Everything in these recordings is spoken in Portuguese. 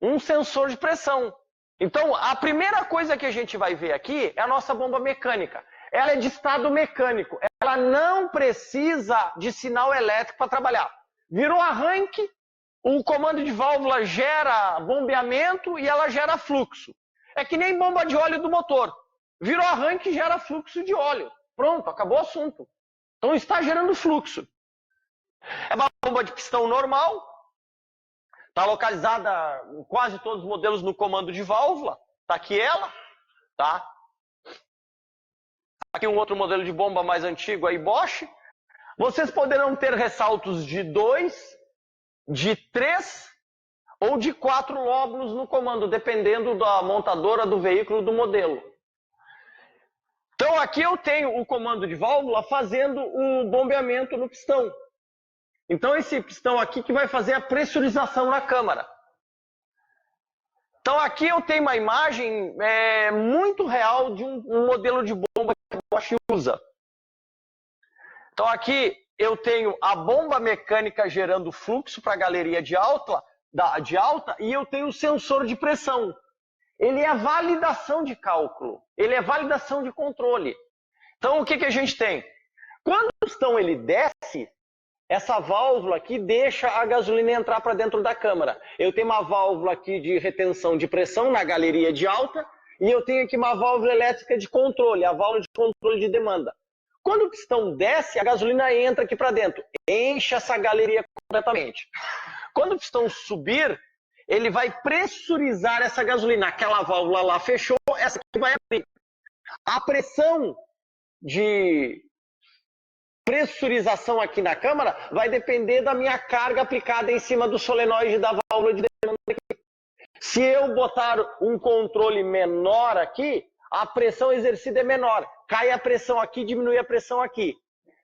um sensor de pressão. Então, a primeira coisa que a gente vai ver aqui é a nossa bomba mecânica. Ela é de estado mecânico. Ela não precisa de sinal elétrico para trabalhar. Virou arranque, o comando de válvula gera bombeamento e ela gera fluxo. É que nem bomba de óleo do motor. Virou arranque e gera fluxo de óleo. Pronto, acabou o assunto. Então está gerando fluxo. É uma bomba de pistão normal. Está localizada em quase todos os modelos no comando de válvula. Está aqui ela. Tá? Aqui um outro modelo de bomba mais antigo, aí Bosch. Vocês poderão ter ressaltos de 2, de 3 ou de 4 lóbulos no comando, dependendo da montadora do veículo, do modelo. Então aqui eu tenho o comando de válvula fazendo o bombeamento no pistão. Então esse pistão aqui que vai fazer a pressurização na câmara. Então aqui eu tenho uma imagem muito real de um modelo de bomba que a Bosch usa. Então aqui eu tenho a bomba mecânica gerando fluxo para a galeria de alta e eu tenho o sensor de pressão. Ele é a validação de cálculo, ele é validação de controle. Então o que a gente tem? Quando o pistão ele desce, essa válvula aqui deixa a gasolina entrar para dentro da câmara. Eu tenho uma válvula aqui de retenção de pressão na galeria de alta e eu tenho aqui uma válvula elétrica de controle, a válvula de controle de demanda. Quando o pistão desce, a gasolina entra aqui para dentro, enche essa galeria completamente. Quando o pistão subir, ele vai pressurizar essa gasolina. Aquela válvula lá fechou, essa aqui vai abrir. A pressão de pressurização aqui na câmara vai depender da minha carga aplicada em cima do solenoide da válvula de demanda aqui. Se eu botar um controle menor aqui, a pressão exercida é menor. Cai a pressão aqui, diminui a pressão aqui.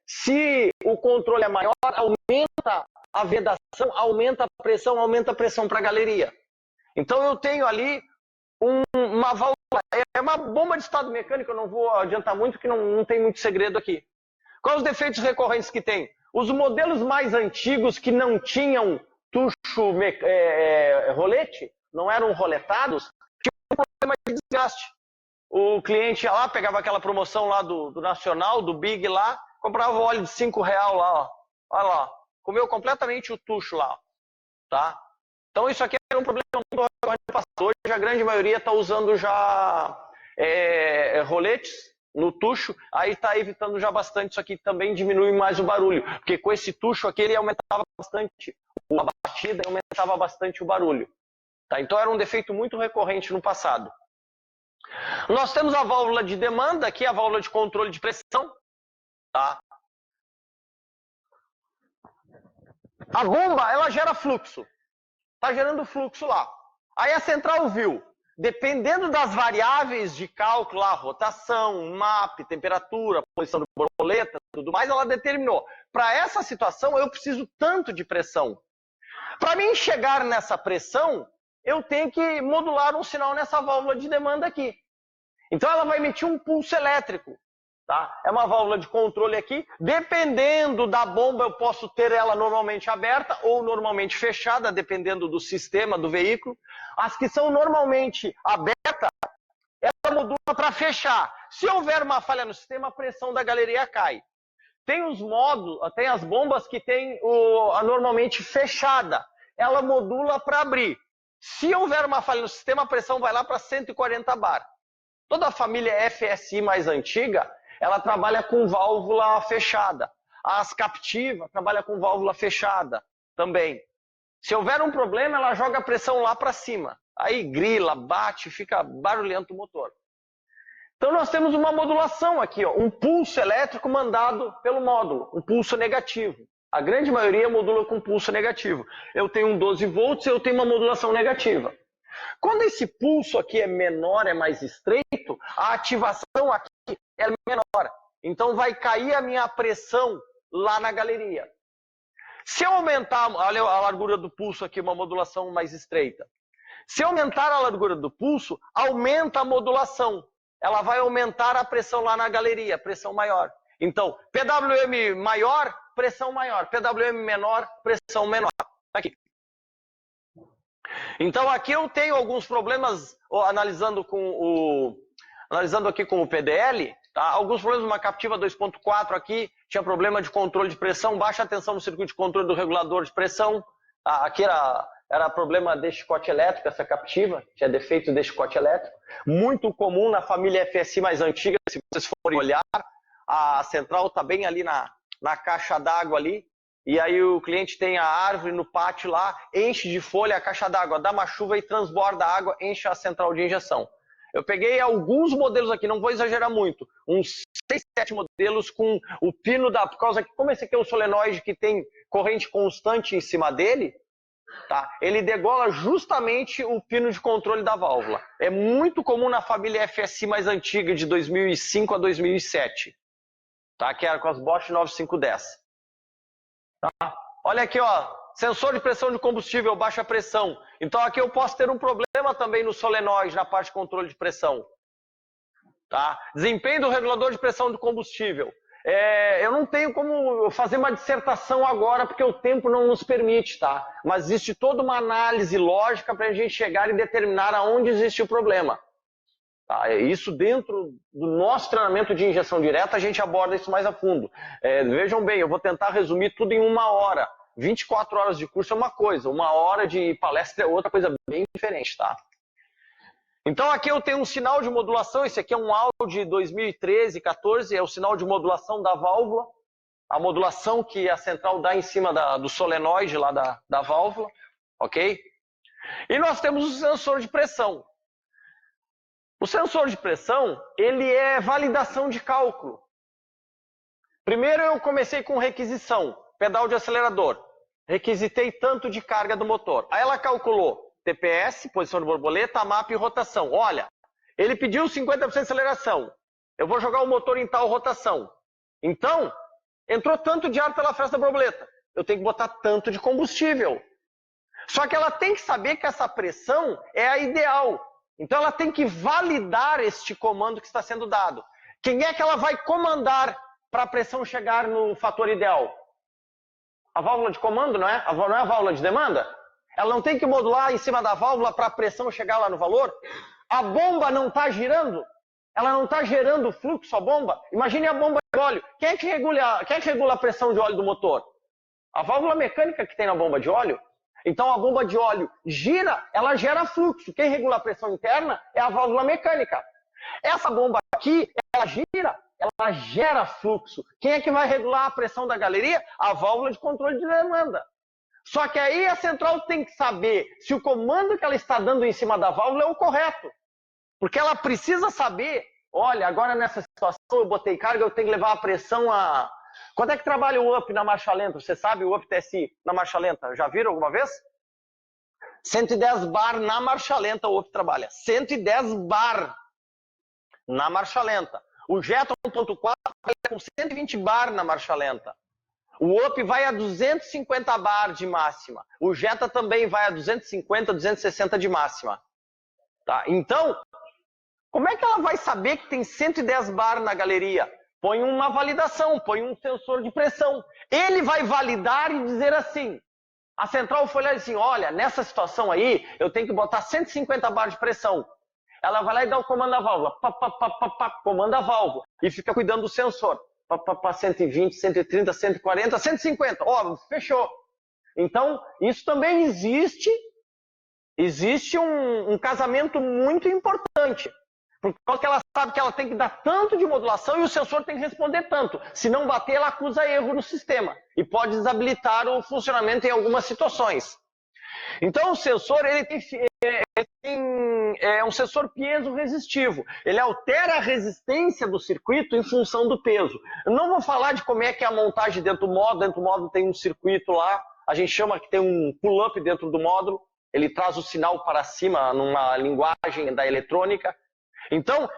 Se o controle é maior, aumenta a vedação, aumenta a pressão para a galeria. Então eu tenho ali uma válvula, é uma bomba de estado mecânico, eu não vou adiantar muito, que não tem muito segredo aqui. Quais os defeitos recorrentes que tem? Os modelos mais antigos que não tinham tucho rolete, não eram roletados, tinham um problema de desgaste. O cliente ia lá, pegava aquela promoção lá do Nacional, do Big lá, comprava o óleo de R$5 lá, ó. Olha lá, comeu completamente o tucho lá, tá? Então isso aqui era um problema muito passado. Hoje a grande maioria está usando já roletes no tucho, aí está evitando já bastante. Isso aqui também diminui mais o barulho, porque com esse tucho aqui ele aumentava bastante a batida e aumentava bastante o barulho. Tá? Então era um defeito muito recorrente no passado. Nós temos a válvula de demanda, aqui a válvula de controle de pressão. Tá? A bomba, ela gera fluxo. Está gerando fluxo lá. Aí a central viu, dependendo das variáveis de cálculo, lá, rotação, MAP, temperatura, posição do borboleta, tudo mais, ela determinou. Para essa situação, eu preciso tanto de pressão. Para mim chegar nessa pressão, eu tenho que modular um sinal nessa válvula de demanda aqui. Então ela vai emitir um pulso elétrico. Tá? É uma válvula de controle aqui. Dependendo da bomba, eu posso ter ela normalmente aberta ou normalmente fechada, dependendo do sistema do veículo. As que são normalmente abertas, ela modula para fechar. Se houver uma falha no sistema, a pressão da galeria cai. Tem os modos, tem as bombas que tem a normalmente fechada. Ela modula para abrir. Se houver uma falha no sistema, a pressão vai lá para 140 bar. Toda a família FSI mais antiga, ela trabalha com válvula fechada. As Captiva trabalha com válvula fechada também. Se houver um problema, ela joga a pressão lá para cima. Aí grila, bate, fica barulhento o motor. Então nós temos uma modulação aqui, ó, um pulso elétrico mandado pelo módulo, um pulso negativo. A grande maioria modula com pulso negativo. Eu tenho um 12 volts e eu tenho uma modulação negativa. Quando esse pulso aqui é menor, é mais estreito, a ativação aqui é menor. Então vai cair a minha pressão lá na galeria. Se eu aumentar, olha a largura do pulso aqui, uma modulação mais estreita. Se eu aumentar a largura do pulso, aumenta a modulação. Ela vai aumentar a pressão lá na galeria, pressão maior. Então, PWM maior, pressão maior. PWM menor, pressão menor. Aqui. Então aqui eu tenho alguns problemas, analisando aqui com o PDL, tá? Alguns problemas numa captiva 2.4 aqui, tinha problema de controle de pressão, baixa tensão no circuito de controle do regulador de pressão. Aqui era problema de chicote elétrico, essa captiva, tinha defeito de chicote elétrico. Muito comum na família FSI mais antiga, se vocês forem olhar, a central está bem ali na caixa d'água ali, e aí o cliente tem a árvore no pátio lá, enche de folha a caixa d'água, dá uma chuva e transborda a água, enche a central de injeção. Eu peguei alguns modelos aqui, não vou exagerar muito, uns 6, 7 modelos com o pino por causa que, como esse aqui é um solenoide que tem corrente constante em cima dele, tá? Ele degola justamente o pino de controle da válvula. É muito comum na família FSI mais antiga, de 2005 a 2007, tá? Que era com as Bosch 9510. Tá? Olha aqui, ó, sensor de pressão de combustível, baixa pressão. Então aqui eu posso ter um problema também no solenoide, na parte de controle de pressão. Tá? Desempenho do regulador de pressão do combustível. Eu não tenho como fazer uma dissertação agora, porque o tempo não nos permite, tá? Mas existe toda uma análise lógica para a gente chegar e determinar aonde existe o problema. Tá? Isso dentro do nosso treinamento de injeção direta, a gente aborda isso mais a fundo. Vejam bem, eu vou tentar resumir tudo em 1 hora. 24 horas de curso é uma coisa, 1 hora de palestra é outra coisa bem diferente, tá? Então aqui eu tenho um sinal de modulação, esse aqui é um Audi 2013, 14, é o sinal de modulação da válvula, a modulação que a central dá em cima do solenoide lá da válvula, ok? E nós temos o sensor de pressão. O sensor de pressão, ele é validação de cálculo. Primeiro eu comecei com requisição, pedal de acelerador. Requisitei tanto de carga do motor. Aí ela calculou TPS, posição de borboleta, MAP e rotação. Olha, ele pediu 50% de aceleração. Eu vou jogar o motor em tal rotação. Então, entrou tanto de ar pela fresta da borboleta. Eu tenho que botar tanto de combustível. Só que ela tem que saber que essa pressão é a ideal. Então ela tem que validar este comando que está sendo dado. Quem é que ela vai comandar para a pressão chegar no fator ideal? A válvula de comando, não é? Não é a válvula de demanda? Ela não tem que modular em cima da válvula para a pressão chegar lá no valor? A bomba não está girando? Ela não está gerando fluxo, a bomba? Imagine a bomba de óleo. Quem é que regula a pressão de óleo do motor? A válvula mecânica que tem na bomba de óleo. Então a bomba de óleo gira, ela gera fluxo. Quem regula a pressão interna é a válvula mecânica. Essa bomba aqui, ela gira, ela gera fluxo. Quem é que vai regular a pressão da galeria? A válvula de controle de demanda. Só que aí a central tem que saber se o comando que ela está dando em cima da válvula é o correto. Porque ela precisa saber, olha, agora nessa situação eu botei carga, eu tenho que levar a pressão a... Quanto é que trabalha o UP na marcha lenta? Você sabe o UP TSI na marcha lenta? Já viram alguma vez? 110 bar na marcha lenta o UP trabalha. 110 bar na marcha lenta. O Jetta 1.4 vai com 120 bar na marcha lenta. O UP vai a 250 bar de máxima. O Jetta também vai a 250, 260 de máxima. Tá? Então, como é que ela vai saber que tem 110 bar na galeria? Põe uma validação, põe um sensor de pressão. Ele vai validar e dizer assim, a central foi lá e assim, olha, nessa situação aí, eu tenho que botar 150 bar de pressão. Ela vai lá e dá o comando da válvula, comanda a válvula, e fica cuidando do sensor. 120, 130, 140, 150, ó, fechou. Então, isso também existe um casamento muito importante. Porque ela sabe que ela tem que dar tanto de modulação e o sensor tem que responder tanto. Se não bater, ela acusa erro no sistema e pode desabilitar o funcionamento em algumas situações. Então o sensor é um sensor piezo-resistivo. Ele altera a resistência do circuito em função do peso. Eu não vou falar de como é que é a montagem dentro do módulo. Dentro do módulo tem um circuito lá. A gente chama que tem um pull-up dentro do módulo. Ele traz o sinal para cima numa linguagem da eletrônica. Então,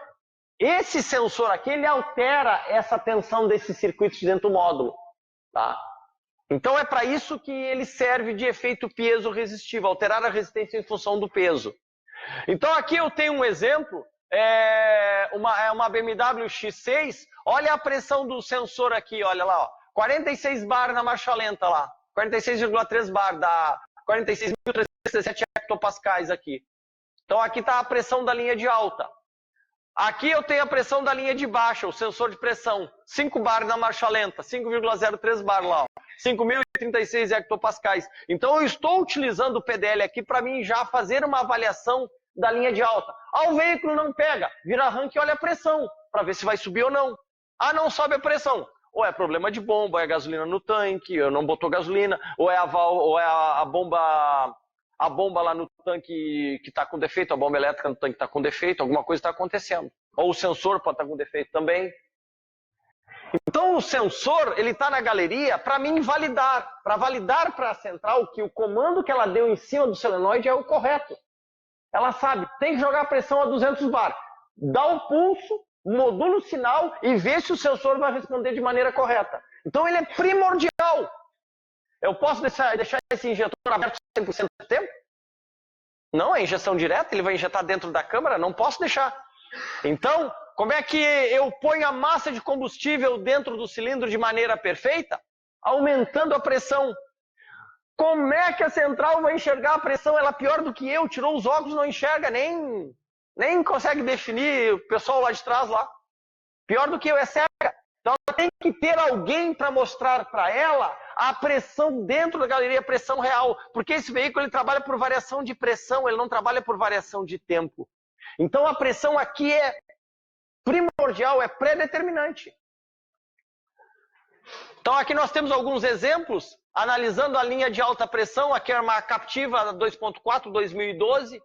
esse sensor aqui, ele altera essa tensão desses circuitos dentro do módulo. Tá? Então, é para isso que ele serve de efeito piezo-resistivo, alterar a resistência em função do peso. Então, aqui eu tenho um exemplo, uma BMW X6, olha a pressão do sensor aqui, olha lá, ó, 46 bar na marcha lenta lá, 46,3 bar 46.317 hectopascais aqui. Então aqui está a pressão da linha de alta. Aqui eu tenho a pressão da linha de baixa, o sensor de pressão. 5 bar na marcha lenta, 5,03 bar lá, 5.036 hectopascais. Então eu estou utilizando o PDL aqui para mim já fazer uma avaliação da linha de alta. O veículo não pega, vira arranque e olha a pressão, para ver se vai subir ou não. Não sobe a pressão. Ou é problema de bomba, ou é gasolina no tanque, ou não botou gasolina, ou é a bomba lá no tanque que está com defeito, a bomba elétrica no tanque está com defeito, alguma coisa está acontecendo. Ou o sensor pode estar com defeito também. Então o sensor, ele está na galeria para mim validar, para validar para a central que o comando que ela deu em cima do solenoide é o correto. Ela sabe, tem que jogar a pressão a 200 bar. Dá o pulso, modula o sinal e vê se o sensor vai responder de maneira correta. Então ele é primordial. Eu posso deixar esse injetor aberto 100% do tempo? Não, é injeção direta, ele vai injetar dentro da câmara, não posso deixar. Então, como é que eu ponho a massa de combustível dentro do cilindro de maneira perfeita? Aumentando a pressão. Como é que a central vai enxergar a pressão? Ela é pior do que eu, tirou os óculos, não enxerga, nem consegue definir o pessoal lá de trás lá. Pior do que eu, é cega. Então ela tem que ter alguém para mostrar para ela a pressão dentro da galeria, a pressão real. Porque esse veículo ele trabalha por variação de pressão, ele não trabalha por variação de tempo. Então a pressão aqui é primordial, é pré-determinante. Então aqui nós temos alguns exemplos, analisando a linha de alta pressão, aqui é uma Captiva 2.4 2012.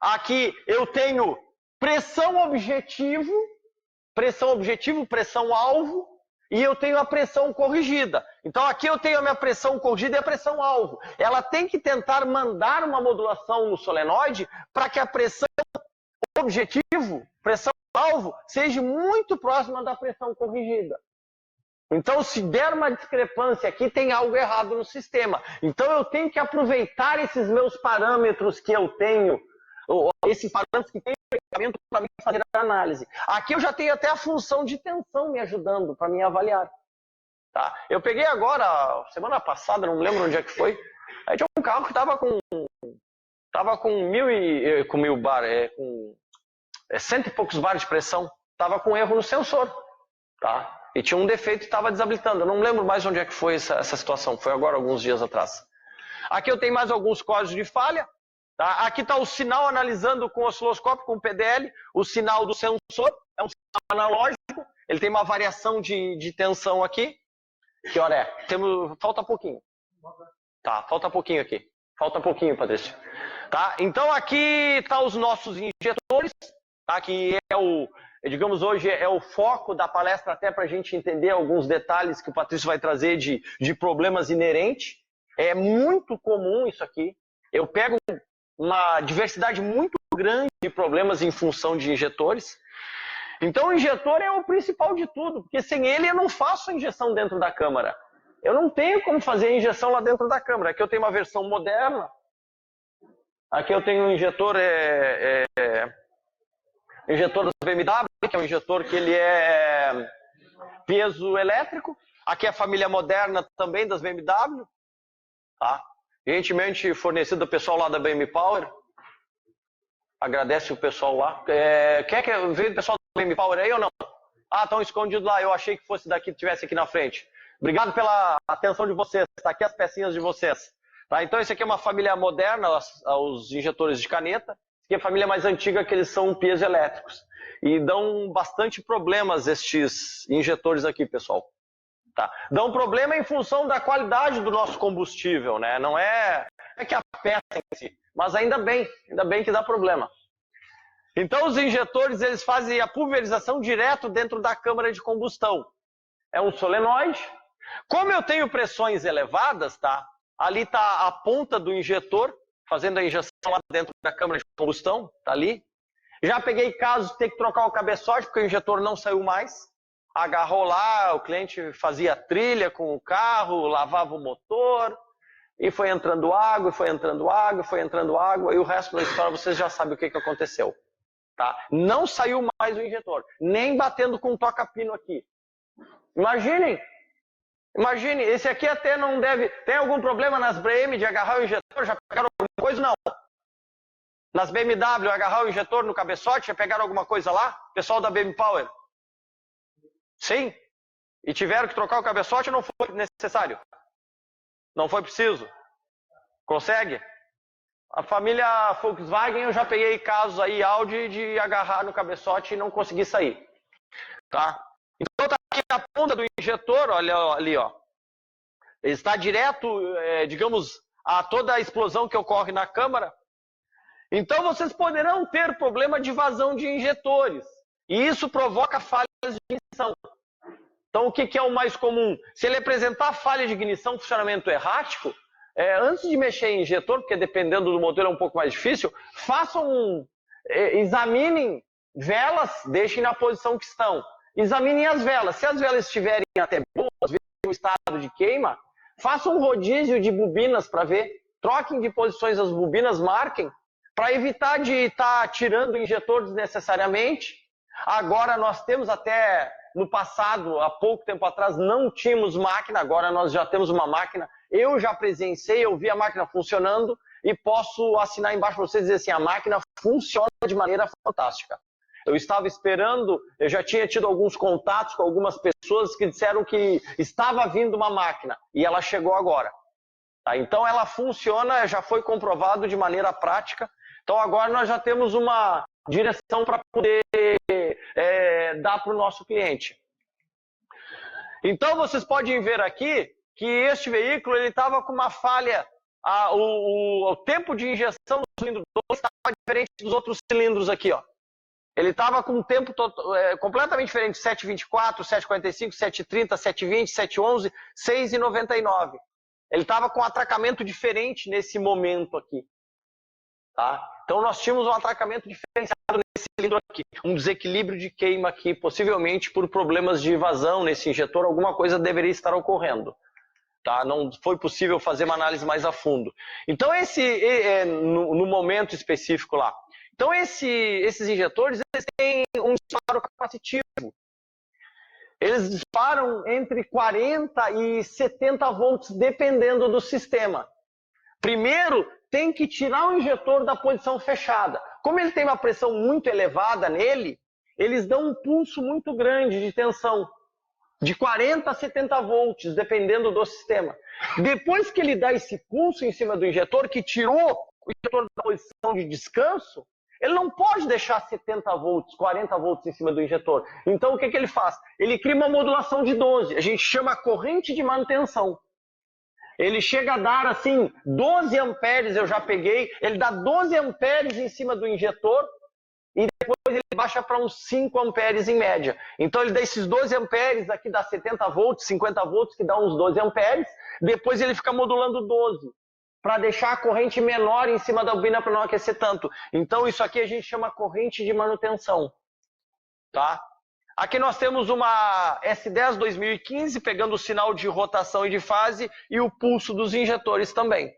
Aqui eu tenho pressão objetivo, pressão-alvo, e eu tenho a pressão corrigida. Então aqui eu tenho a minha pressão corrigida e a pressão-alvo. Ela tem que tentar mandar uma modulação no solenoide para que a pressão objetivo, pressão-alvo, seja muito próxima da pressão corrigida. Então, se der uma discrepância aqui, tem algo errado no sistema. Então, eu tenho que aproveitar esses meus parâmetros que eu tenho, esses parâmetros que tem equipamento para me fazer a análise. Aqui eu já tenho até a função de tensão me ajudando para me avaliar. Tá? Eu peguei agora, semana passada, não lembro onde é que foi, aí tinha um carro que estava com 1.000 bar, com 100 e poucos bar de pressão, estava com erro no sensor. Tá? E tinha um defeito e estava desabilitando. Eu não lembro mais onde é que foi essa situação. Foi agora, alguns dias atrás. Aqui eu tenho mais alguns códigos de falha. Tá? Aqui está o sinal analisando com o osciloscópio, com o PDL. O sinal do sensor é um sinal analógico. Ele tem uma variação de tensão aqui. Que hora é? Falta pouquinho. Tá, falta pouquinho aqui. Falta pouquinho, Patrícia. Tá? Então aqui tá os nossos injetores. Tá? Que é digamos, hoje é o foco da palestra até para a gente entender alguns detalhes que o Patrício vai trazer de problemas inerentes. É muito comum isso aqui. Eu pego uma diversidade muito grande de problemas em função de injetores. Então o injetor é o principal de tudo, porque sem ele eu não faço a injeção dentro da câmara. Eu não tenho como fazer a injeção lá dentro da câmara. Aqui eu tenho uma versão moderna. Aqui eu tenho um injetor... injetor das BMW, que é um injetor que ele é peso elétrico. Aqui é a família moderna também das BMW. Tá? Gentilmente fornecido ao pessoal lá da BMW Power. Agradece o pessoal lá. Quer que veio o pessoal da BMW Power aí ou não? Estão escondidos lá. Eu achei que fosse daqui, tivesse aqui na frente. Obrigado pela atenção de vocês. Está aqui as pecinhas de vocês. Tá? Então esse aqui é uma família moderna, os injetores de caneta. Que é a família mais antiga, que eles são piezoelétricos. E dão bastante problemas estes injetores aqui, pessoal. Tá? Dão problema em função da qualidade do nosso combustível, né? Não é que a peça em si, mas ainda bem que dá problema. Então os injetores, eles fazem a pulverização direto dentro da câmara de combustão. É um solenoide. Como eu tenho pressões elevadas, tá? Ali está a ponta do injetor, fazendo a injeção lá dentro da câmara de combustão, tá ali. Já peguei casos de ter que trocar o cabeçote, porque o injetor não saiu mais. Agarrou lá, o cliente fazia trilha com o carro, lavava o motor, e foi entrando água, foi entrando água, foi entrando água, e o resto da história vocês já sabem o que aconteceu. Tá? Não saiu mais o injetor, nem batendo com um toca-pino aqui. Imagine, esse aqui até não deve... Tem algum problema nas BM de agarrar o injetor? Já pegaram alguma coisa? Não. Nas BMW, agarrar o injetor no cabeçote, já pegaram alguma coisa lá? Pessoal da BM Power? Sim. E tiveram que trocar o cabeçote ou não foi necessário? Não foi preciso? Consegue? A família Volkswagen, eu já peguei casos aí, Audi, de agarrar no cabeçote e não conseguir sair. Tá? Então tá aqui a ponta do injetor, olha ali, ó. Ele está direto, digamos, a toda a explosão que ocorre na câmara. Então vocês poderão ter problema de vazão de injetores. E isso provoca falhas de ignição. Então o que é o mais comum? Se ele apresentar falha de ignição, funcionamento errático, antes de mexer em injetor, porque dependendo do modelo é um pouco mais difícil, examinem velas, deixem na posição que estão. Examinem as velas. Se as velas estiverem até boas, em estado de queima, façam um rodízio de bobinas para ver. Troquem de posições as bobinas, marquem, para evitar de estar tirando o injetor desnecessariamente. Agora nós temos até... No passado, há pouco tempo atrás, não tínhamos máquina, agora nós já temos uma máquina. Eu já presenciei, eu vi a máquina funcionando e posso assinar embaixo para vocês e dizer assim, a máquina funciona de maneira fantástica. Eu estava esperando, eu já tinha tido alguns contatos com algumas pessoas que disseram que estava vindo uma máquina e ela chegou agora. Tá? Então ela funciona, já foi comprovado de maneira prática. Então agora nós já temos uma direção para poder dar para o nosso cliente. Então vocês podem ver aqui que este veículo estava com uma falha, o tempo de injeção do cilindro 2 estava diferente dos outros cilindros aqui, ó. Ele estava com um tempo completamente diferente, 7,24, 7,45, 7,30, 7,20, 7,11, 6,99. Ele estava com um atracamento diferente nesse momento aqui. Tá? Então nós tínhamos um atracamento diferenciado nesse cilindro aqui, um desequilíbrio de queima aqui, possivelmente por problemas de vazão nesse injetor, alguma coisa deveria estar ocorrendo. Tá? Não foi possível fazer uma análise mais a fundo. Então no momento específico lá. Então esses injetores eles têm um disparo capacitivo. Eles disparam entre 40 e 70 volts, dependendo do sistema. Primeiro, tem que tirar o injetor da posição fechada. Como ele tem uma pressão muito elevada nele, eles dão um pulso muito grande de tensão, de 40 a 70 volts, dependendo do sistema. Depois que ele dá esse pulso em cima do injetor, que tirou o injetor da posição de descanso, ele não pode deixar 70 volts, 40 volts em cima do injetor. Então o que ele faz? Ele cria uma modulação de 12, a gente chama corrente de manutenção. Ele chega a dar assim 12 amperes, eu já peguei, ele dá 12 amperes em cima do injetor e depois ele baixa para uns 5 amperes em média. Então ele dá esses 12 amperes, aqui dá 70 volts, 50 volts, que dá uns 12 amperes, depois ele fica modulando 12, para deixar a corrente menor em cima da bobina para não aquecer tanto. Então isso aqui a gente chama corrente de manutenção. Tá? Aqui nós temos uma S10 2015, pegando o sinal de rotação e de fase e o pulso dos injetores também.